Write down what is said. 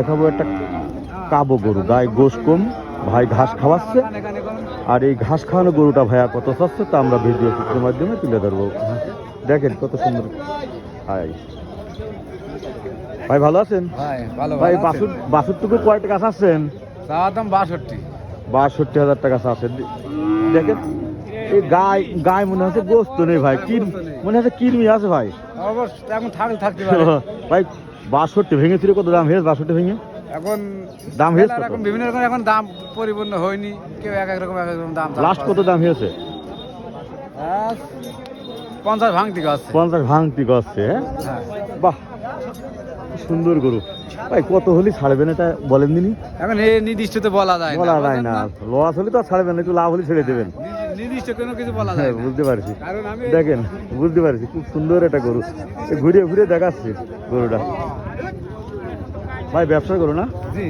দেখাবো একটা কাবো গরু, গায়ে গোশ কম, ভাই ঘাস খাওয়াচ্ছে। আর এই ঘাস খাওয়ানো গরুটা ভাইয়া কত চাচ্ছে তা আমরা ভিডিও চিত্রের মাধ্যমে তুলে ধরবো। দেখেন কত সুন্দর। হাই ভাই, ভালো আছেন? ভাই বাছুরটুকু কয় টাকা চাচ্ছেন? দাম 62। 62,000 টাকা চাচ্ছেন। দেখেন এই গায়ে মনে হচ্ছে গোস্ত নেই ভাই, মনে হচ্ছে কিরমি আছে ভাই। এখন থাকতে পারে ভাই 62 ভেঙেছিল, কত দাম হয়েছে 62 ভেঙে? এখন দাম হয়েছে এখন বিভিন্ন রকম, এখন দাম পরিপূর্ণ হয়নি, কেউ এক এক রকম দাম। লাস্ট কত দাম হয়েছে? 50 ভাঙতি গাছ। 50 ভাঙতি গাছে। হ্যাঁ, বাহ সুন্দর গরু। ভাই কত হলে ছাড়বেন এটা বলেন দিনই? এখন এই নির্দিষ্ট তো বলা যায় না, লস হলে তো আর ছাড়বেন না, একটু লাভ হলে ছেড়ে দেবেন। নির্দিষ্ট কোনো কিছু বলা যায় না। বুঝতে পারছি, দেখেন বুঝতে পারছি, খুব সুন্দর একটা গরু। ঘুরে ঘুরে দেখাচ্ছি গরুটা। ভাই ব্যবসা করো না? জি।